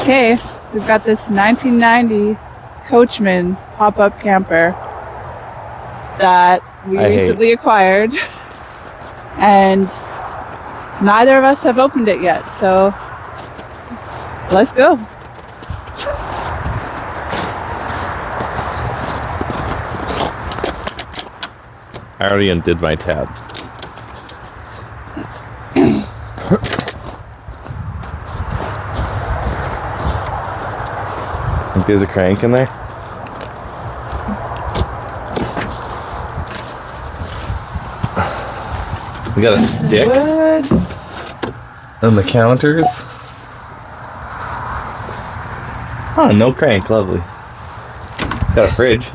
Okay, we've got this 1990 Coachmen pop-up camper that we recently acquired, and neither of us have opened it yet, so let's go. I already undid my tab. Think there's a crank in there? We got a stick and the counters. Oh, no crank, lovely. It's got a fridge.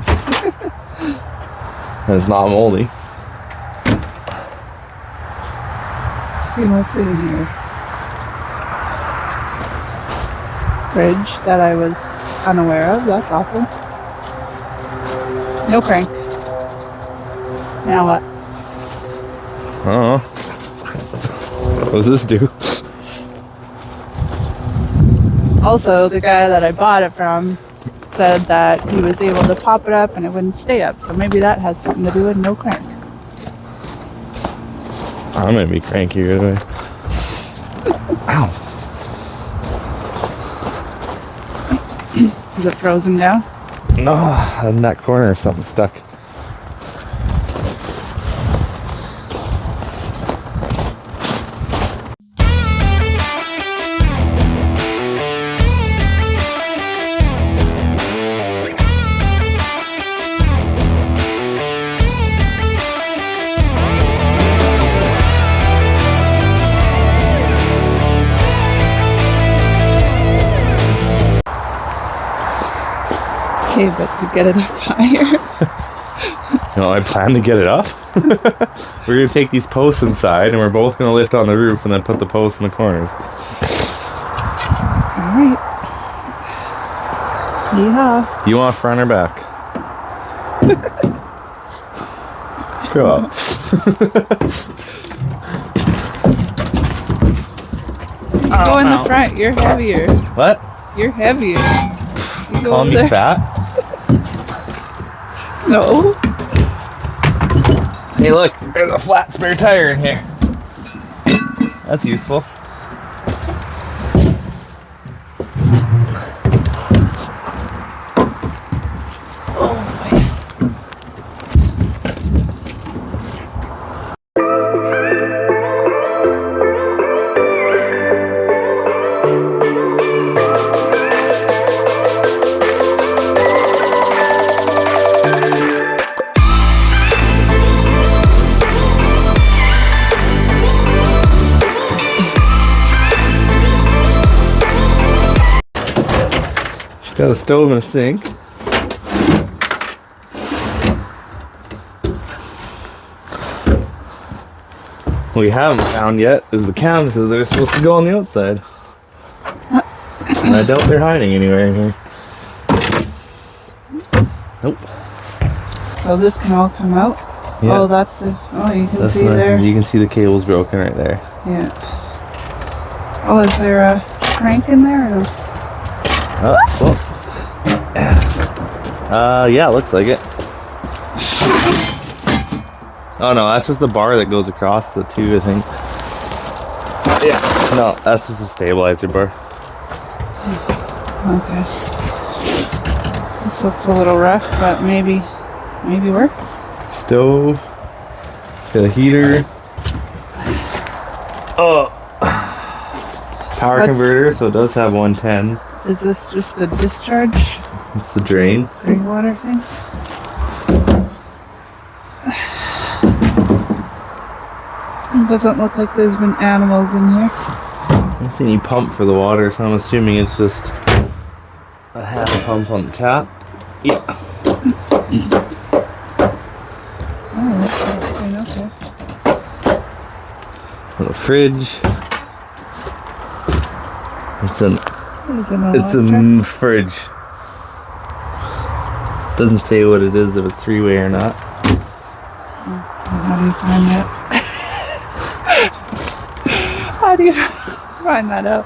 And it's not moldy. Let's see what's in here. Fridge that I was unaware of. That's awesome. No crank. Now what? I don't know. What does this do? Also, the guy that I bought it from said that he was able to pop it up and it wouldn't stay up. So maybe that has something to do with no crank. I'm gonna be cranky anyway. Ow. Is it frozen down? No, in that corner something stuck. Okay, but to get it up higher. You know, I plan to get it up. We're gonna take these posts inside and we're both gonna lift on the roof and then put the posts in the corners. Alright. Yeah. Do you want front or back? Grow up. Go in the front, you're heavier. What? You're heavier. You go Call over me there. fat? No. Hey look, there's a flat spare tire in here. That's useful. It's got a stove and a sink. What we haven't found yet is the canvases that are supposed to go on the outside. And I doubt they're hiding anywhere in here. Nope. So this can all come out? Yeah. Oh, that's the... Oh, you can That's see there. You can see the cables broken right there. Yeah. Oh, is there a crank in there? Or no? Oh, well. Yeah, looks like it. Oh no, that's just the bar that goes across the two, I think. Yeah, no, that's just a stabilizer bar. Okay. This looks a little rough, but maybe works. Stove. Got a heater. Oh. Power converter, so it does have 110. Is this just a discharge? It's the drain. Rainwater thing? It doesn't look like there's been animals in here. I don't see any pump for the water, so I'm assuming it's just a hand pump on the tap. Yeah. Oh, that's okay. The fridge. It's a fridge. Doesn't say what it is, if it's three-way or not. How do you find that? How do you find that out?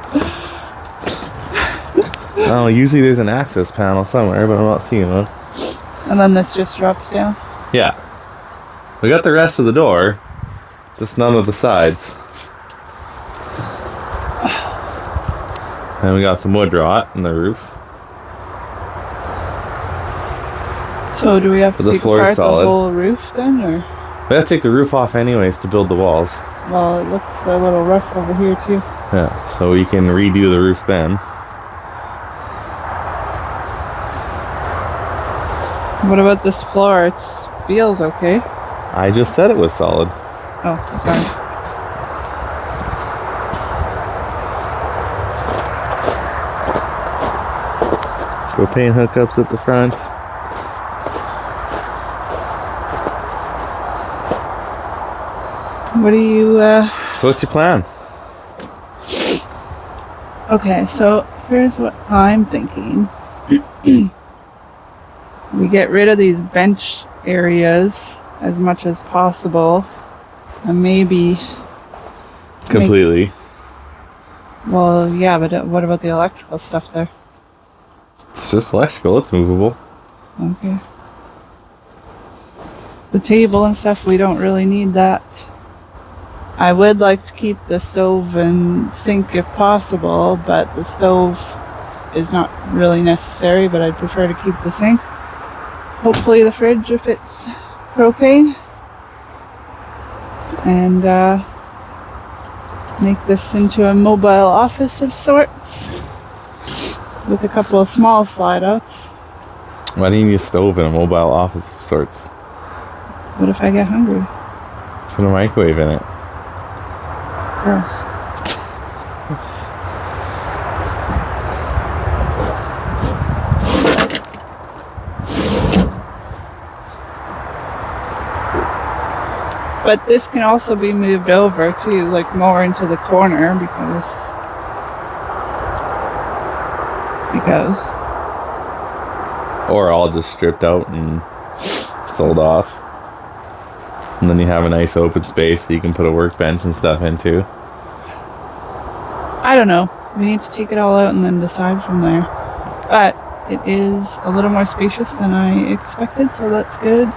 Oh, usually there's an access panel somewhere, but I'm not seeing one. And then this just drops down. Yeah. We got the rest of the door, just none of the sides. And we got some wood rot in the roof. So do we have to But the take floor is apart the solid. whole roof then, or? We have to take the roof off anyways to build the walls. Well, it looks a little rough over here too. Yeah, so we can redo the roof then. What about this floor? It feels okay. I just said it was solid. Oh, sorry. Propane hookups at the front. What do you, So what's your plan? Okay, so here's what I'm thinking. We get rid of these bench areas as much as possible. And maybe... Completely. Well, yeah, but what about the electrical stuff there? It's just electrical, it's movable. Okay. The table and stuff, we don't really need that. I would like to keep the stove and sink if possible, but the stove is not really necessary, but I'd prefer to keep the sink. Hopefully the fridge if it's propane. And make this into a mobile office of sorts with a couple of small slide outs. Why do you need a stove in a mobile office of sorts? What if I get hungry? Put a microwave in it. Gross. But this can also be moved over too, like more into the corner because Or all just stripped out and sold off. And then you have a nice open space that you can put a workbench and stuff into. I don't know. We need to take it all out and then decide from there. But it is a little more spacious than I expected, so that's good.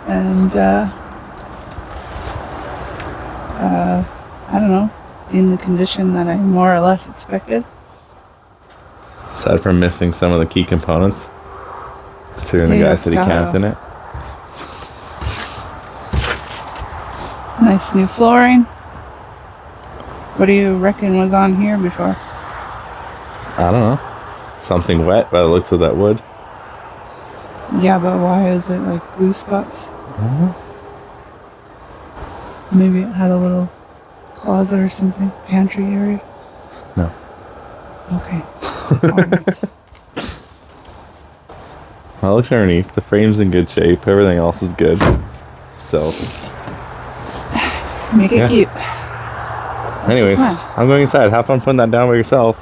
And I don't know, in the condition that I more or less expected. Aside from missing some of the key components. Considering the guy said he camped in it. Nice new flooring. What do you reckon was on here before? I don't know. Something wet by the looks of that wood. Yeah, but why is it like glue spots? Maybe it had a little closet or something, pantry area. No. Okay. Alright. Well, look underneath. The frame's in good shape. Everything else is good. So, Make it cute. anyways, I'm going inside. Have fun putting that down by yourself.